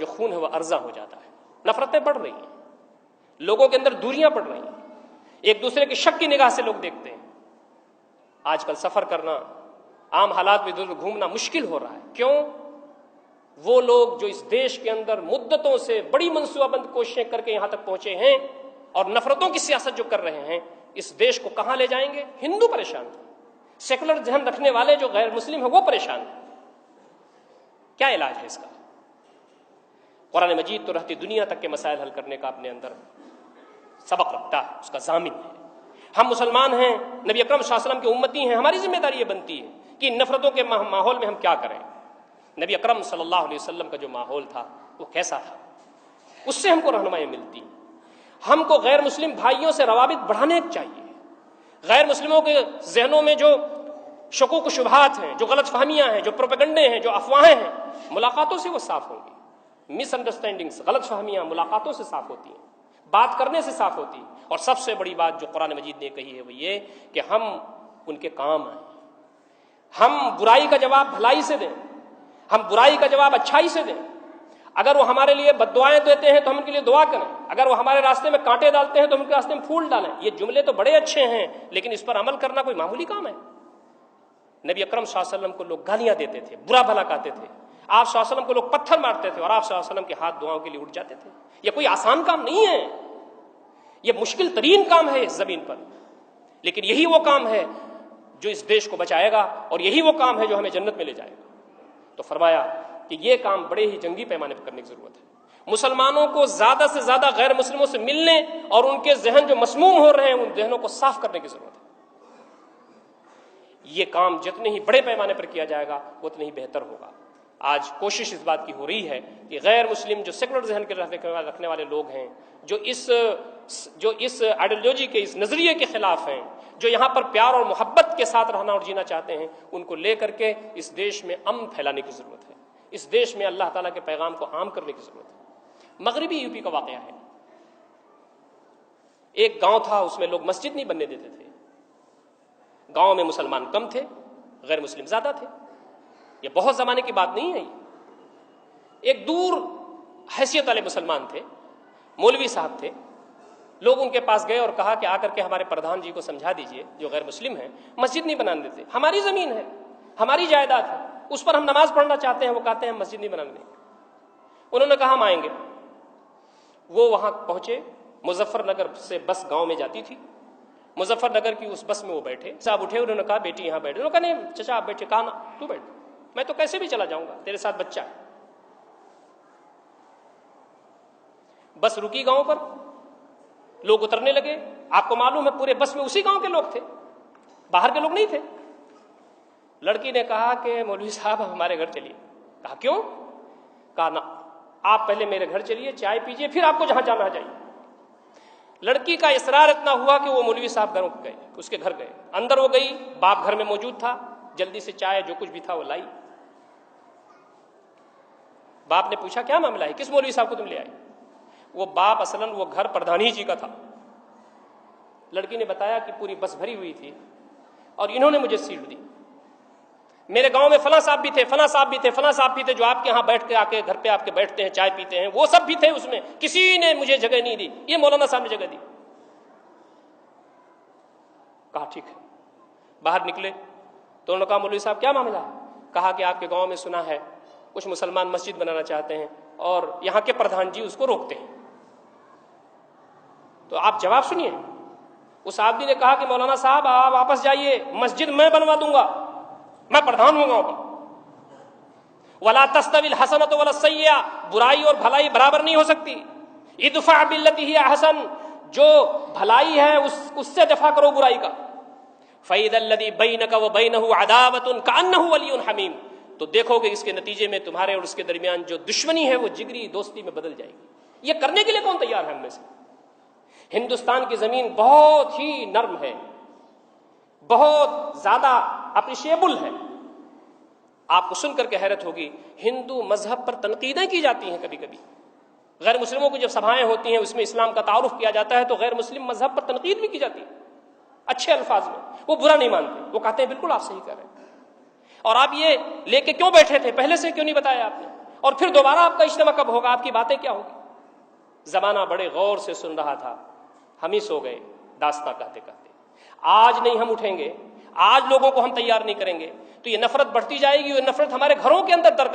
خون ہے وہ ارزاں ہو جاتا ہے. نفرتیں بڑھ رہی ہیں, لوگوں کے اندر دوریاں پڑ رہی ہیں, ایک دوسرے کی شک کی نگاہ سے لوگ دیکھتے ہیں. آج کل سفر کرنا, عام حالات میں ادھر گھومنا مشکل ہو رہا ہے. کیوں؟ وہ لوگ جو اس دیش کے اندر مدتوں سے بڑی منصوبہ بند کوششیں کر کے یہاں تک پہنچے ہیں اور نفرتوں کی سیاست جو کر رہے ہیں, اس دیش کو کہاں لے جائیں گے؟ ہندو پریشان ہیں, سیکولر ذہن رکھنے والے جو غیر مسلم ہیں وہ پریشان ہیں. کیا علاج ہے اس کا؟ قرآن مجید تو رہتی دنیا تک کے مسائل حل کرنے کا اپنے اندر سبق رکھتا ہے, اس کا ضامن ہے. ہم مسلمان ہیں, نبی اکرم صلی اللہ علیہ وسلم کی امتی ہیں, ہماری ذمہ داری یہ بنتی ہے کہ ان نفرتوں کے ماحول میں ہم کیا کریں. نبی اکرم صلی اللہ علیہ وسلم کا جو ماحول تھا وہ کیسا تھا, اس سے ہم کو رہنمائی ملتی. ہم کو غیر مسلم بھائیوں سے روابط بڑھانے چاہیے. غیر مسلموں کے ذہنوں میں جو شکوک و شبہات ہیں, جو غلط فہمیاں ہیں, جو پروپیگنڈے ہیں, جو افواہیں ہیں, ملاقاتوں سے وہ صاف ہوں گی. مس انڈرسٹینڈنگز, غلط فہمیاں ملاقاتوں سے صاف ہوتی ہیں, بات کرنے سے صاف ہوتی ہیں. اور سب سے بڑی بات جو قرآن مجید نے کہی ہے وہ یہ کہ ہم ان کے کام آئیں. ہم برائی کا جواب بھلائی سے دیں, ہم برائی کا جواب اچھائی سے دیں. اگر وہ ہمارے لیے بد دعائیں دیتے ہیں تو ہم ان کے لیے دعا کریں, اگر وہ ہمارے راستے میں کانٹے ڈالتے ہیں تو ہم ان کے راستے میں پھول ڈالیں. یہ جملے تو بڑے اچھے ہیں, لیکن اس پر عمل کرنا کوئی معمولی کام ہے؟ نبی اکرم صلی اللہ علیہ وسلم کو لوگ گالیاں دیتے تھے, برا بھلا کہتے تھے, آپ صلی اللہ علیہ وسلم کو لوگ پتھر مارتے تھے, اور آپ صلی اللہ علیہ وسلم کے ہاتھ دعاؤں کے لیے اٹھ جاتے تھے. یہ کوئی آسان کام نہیں ہے, یہ مشکل ترین کام ہے اس زمین پر, لیکن یہی وہ کام ہے جو اس دیش کو بچائے گا, اور یہی وہ کام ہے جو ہمیں جنت میں لے جائے گا. تو فرمایا کہ یہ کام بڑے ہی جنگی پیمانے پر کرنے کی ضرورت ہے. مسلمانوں کو زیادہ سے زیادہ غیر مسلموں سے ملنے اور ان کے ذہن جو مسموم ہو رہے ہیں ان ذہنوں کو صاف کرنے کی ضرورت ہے. یہ کام جتنے ہی بڑے پیمانے پر کیا جائے گا اتنے ہی بہتر ہوگا. آج کوشش اس بات کی ہو رہی ہے کہ غیر مسلم جو سیکولر ذہن کے رکھنے والے لوگ ہیں, جو اس آئیڈیالوجی کے, اس نظریے کے خلاف ہیں, جو یہاں پر پیار اور محبت کے ساتھ رہنا اور جینا چاہتے ہیں, ان کو لے کر کے اس دیش میں امن پھیلانے کی ضرورت ہے. اس دیش میں اللہ تعالیٰ کے پیغام کو عام کرنے کی ضرورت ہے. مغربی یو پی کا واقعہ ہے. ایک گاؤں تھا, اس میں لوگ مسجد نہیں بننے دیتے تھے. گاؤں میں مسلمان کم تھے, غیر مسلم زیادہ تھے. یہ بہت زمانے کی بات نہیں ہے. ایک دور حیثیت والے مسلمان تھے, مولوی صاحب تھے. لوگ ان کے پاس گئے اور کہا کہ آ کر کے ہمارے پردھان جی کو سمجھا دیجئے جو غیر مسلم ہیں, مسجد نہیں بنانے دیتے. ہماری زمین ہے, ہماری جائیداد ہے, اس پر ہم نماز پڑھنا چاہتے ہیں, وہ کہتے ہیں مسجد نہیں بنانے. انہوں نے کہا ہم آئیں گے. وہ وہاں پہنچے. مظفر نگر سے بس گاؤں میں جاتی تھی. مظفر نگر کی اس بس میں وہ بیٹھے. صاحب اٹھے, انہوں نے کہا بیٹی یہاں بیٹھے. انہوں نے کہا نہیں چچا آپ بیٹھے. کہا نا تو بیٹھ, میں تو کیسے بھی چلا جاؤں گا, تیرے ساتھ بچہ ہے. بس رکی گاؤں پر, لوگ اترنے لگے. آپ کو معلوم ہے پورے بس میں اسی گاؤں کے لوگ تھے, باہر کے لوگ نہیں تھے. لڑکی نے کہا کہ مولوی صاحب ہمارے گھر چلیے. کہا کیوں؟ کہا نا آپ پہلے میرے گھر چلیے, چائے پیجیے, پھر آپ کو جہاں جانا جائیے. لڑکی کا اصرار اتنا ہوا کہ وہ مولوی صاحب گھر گئے, اس کے گھر گئے. اندر وہ گئی, باپ گھر میں موجود تھا. جلدی سے چائے جو کچھ بھی تھا وہ لائی. باپ نے پوچھا کیا معاملہ ہے, کس مولوی صاحب کو تم لے آئے؟ وہ باپ اصلاً وہ گھر پردھانی جی کا تھا. لڑکی نے بتایا کہ پوری بس بھری ہوئی تھی اور انہوں نے مجھے سیٹ دی. میرے گاؤں میں فلاں صاحب بھی تھے, فلاں صاحب بھی تھے, فلاں صاحب بھی تھے, جو آپ کے یہاں بیٹھ کے آ کے گھر پہ آپ کے بیٹھتے ہیں, چائے پیتے ہیں, وہ سب بھی تھے اس میں. کسی نے مجھے جگہ نہیں دی, یہ مولانا صاحب نے جگہ دی. کہا ٹھیک ہے. باہر نکلے تو انہوں نے کہا مولوی صاحب کیا معاملہ ہے؟ کہا کہ آپ کے گاؤں میں سنا ہے کچھ مسلمان مسجد بنانا چاہتے ہیں اور یہاں کے پردھان جی اس کو روکتے ہیں, تو آپ جواب سنیے. اس آدمی نے کہا کہ مولانا صاحب آپ واپس جائیے, مسجد میں بنوا دوں گا, میں پردھان ہوں گا. وَلَا تَسْتَوِي الْحَسَنَةُ وَلَا السَّيِّئَةُ, برائی اور بھلائی برابر نہیں ہو سکتی. ادفع باللتی ہی احسن, جو بھلائی ہے اس سے دفاع کرو برائی کا. فَإِذَا الَّذِي بَيْنَكَ وَبَيْنَهُ عَدَاوَةٌ كَأَنَّهُ وَلِيٌّ حَمِيمٌ, تو دیکھو گے اس کے نتیجے میں تمہارے اور اس کے درمیان جو دشمنی ہے وہ جگری دوستی میں بدل جائے گی. یہ کرنے کے لیے کون تیار ہے ہم میں سے؟ ہندوستان کی زمین بہت ہی نرم ہے, بہت زیادہ اپریشیبل ہے. آپ کو سن کر کے حیرت ہوگی, ہندو مذہب پر تنقیدیں کی جاتی ہیں کبھی کبھی. غیر مسلموں کی جب سبھائیں ہوتی ہیں اس میں اسلام کا تعارف کیا جاتا ہے تو غیر مسلم مذہب پر تنقید بھی کی جاتی ہے اچھے الفاظ میں. وہ برا نہیں مانتے, وہ کہتے ہیں بالکل آپ صحیح کر رہے ہیں. اور آپ یہ لے کے کیوں بیٹھے تھے, پہلے سے کیوں نہیں بتایا آپ نے؟ اور پھر دوبارہ آپ کا اجتماع کب ہوگا, آپ کی باتیں کیا ہوگی؟ زمانہ بڑے غور سے سن رہا تھا, ہم ہی سو گئے داستاں کہتے کہتے. آج نہیں ہم اٹھیں گے, آج لوگوں کو ہم تیار نہیں کریں گے, تو یہ نفرت بڑھتی جائے گی, اور نفرت ہمارے گھروں کے اندر در